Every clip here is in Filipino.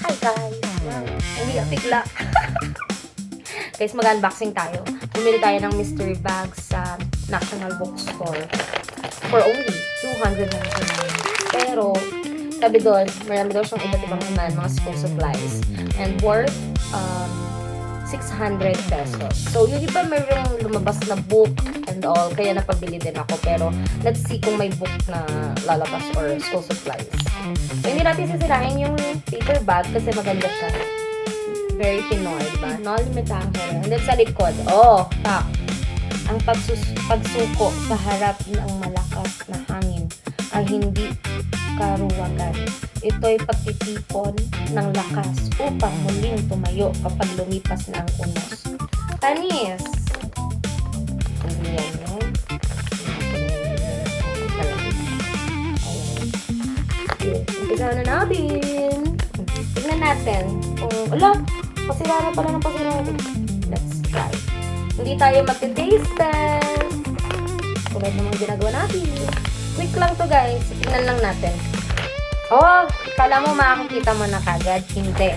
Hi guys! Hindi bigla. Guys, mag-unboxing tayo. Bumili tayo ng mystery bag sa National Bookstore for only 299. Pero, sabi doon, marami daw siyang iba't ibang naman, mga school supplies. And worth 600 pesos. So, yung iba mayroong lumabas na book and all, kaya napabili din ako. Pero, let's see kung may book na lalabas or school supplies. So, hindi natin sisirahin yung paper bag kasi maganda siya. Very Pinoy, diba? No limitang hair. And then sa likod, tak. Ang pagsuko sa harap ng malakas na hangin ay hindi karuwagan. Ito'y pagtitipon ng lakas upang muling tumayo kapag lumipas na ang unos. Tanis! Ayan, no? Umpisa na natin. Tignan natin kung, pasira na pala ng pasira. Let's try. Hindi tayo magte-taste test. Tulad ng mga ginagawa natin. Quick lang to guys. Tignan lang natin. Kala mo makakita mo na kagad. Hindi.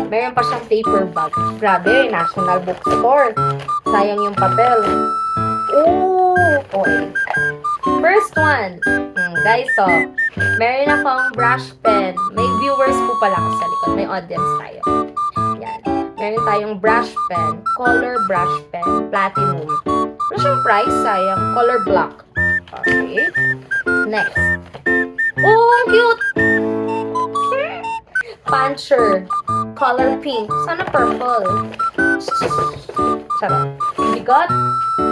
Meron pa siyang paper bag. Grabe, National Bookstore. Sayang yung papel. Okay. First one. Guys, meron akong brush pen. May viewers po pala kasi sa likod. May audience tayo. Yan. Meron tayong brush pen. Color brush pen. Platinum. Ano siyang price? Sayang. Color black. Okay. Next. Ang cute! Puncher. Color pink. Sana purple. Sarap. Bigot.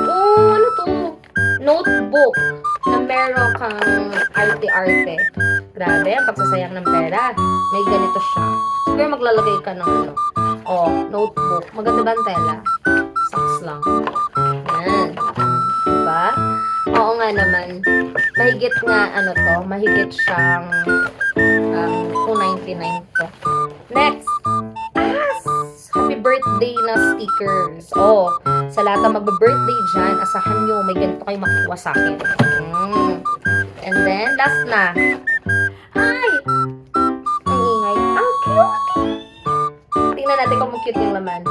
Ano to? Notebook na meron kang arte-arte. Grabe, ang pagsasayang ng pera. May ganito siya. Siguro maglalagay ka ng notebook. Maganda ba ang tela? Socks lang. Yan. Diba? Oo nga naman. Mahigit nga, mahigit siyang 299 to. Next. Happy birthday na stickers. Sa lahat ng magba-birthday dyan, asahan nyo, may ganito kayo makuha sa akin. And then, last na. Ay! Ang ingay. Ang cute! Tingnan natin kung cute yung laman.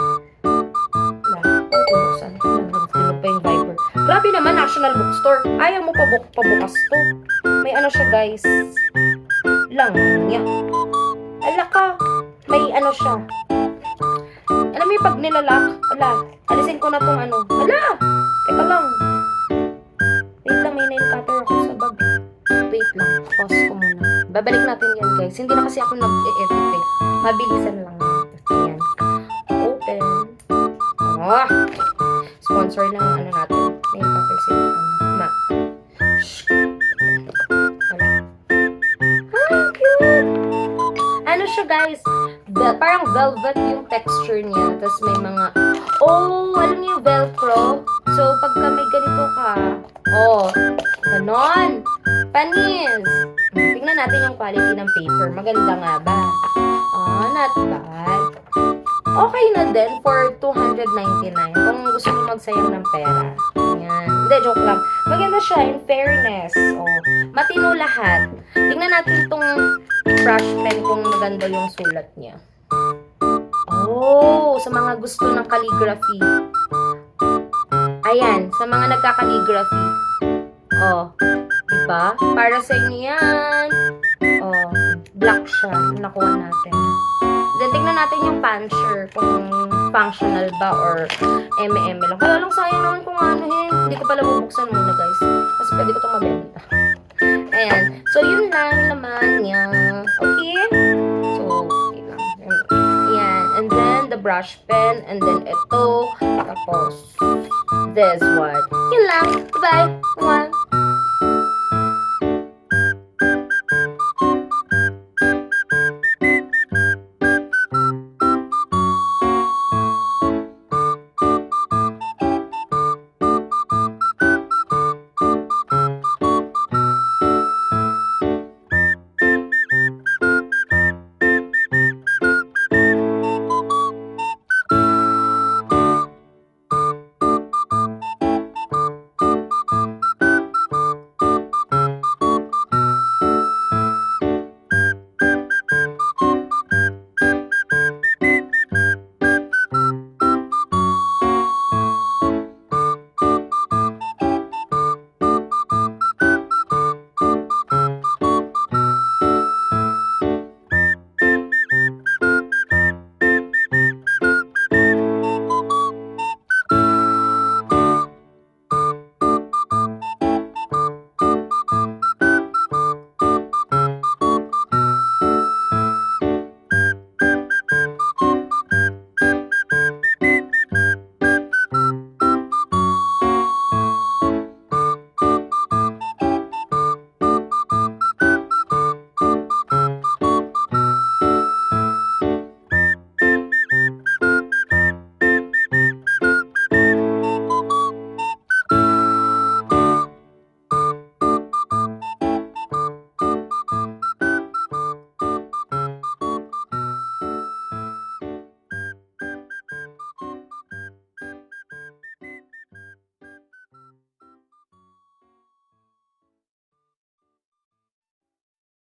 Buksan. Tingnan pa yung Viber. Grabe naman, National Bookstore. Ayaw mo pabukas to. May ano siya, guys. Langya. Ala ka. May siya. Alam mo yung pag nilalak, alisin ko na tong teka lang. Wait lang, may nail cutter ako sa bag. Wait lang, pause ko muna. Babalik natin yan guys. Hindi na kasi ako nag-edit eh. Mabilisan lang. Ayan. Open. Sponsor lang natin. Nail cutter sa Wala. Cute! Ano siya guys? Parang velvet yung texture niya. Tapos may mga, alam niyo yung velcro? So, pagka may ganito ka, ganon. Panis. Tingnan natin yung quality ng paper. Maganda nga ba? Not bad. Okay na din for 299 kung gusto mo magsayang ng pera. Yan. Hindi, joke lang. Maganda siya in fairness. Matino lahat. Tingnan natin itong brush pen kung maganda yung sulat niya. Sa mga gusto ng calligraphy. Ayan, sa mga nagka-calligraphy. Diba? Para sa inyo yan. Black siya. Nakuha natin. Then, tingnan natin yung puncher. Kung functional ba or eme-eme lang. Kaya lang sayang naman kung hindi ko pala bubuksan muna, guys. Kasi pwede ko itong mabenta. Ayan. So, yun lang naman niya. Okay? So, okay lang. Ayan. And then, the brush pen. And then, ito. Tapos, this one. Yun lang. Bye-bye.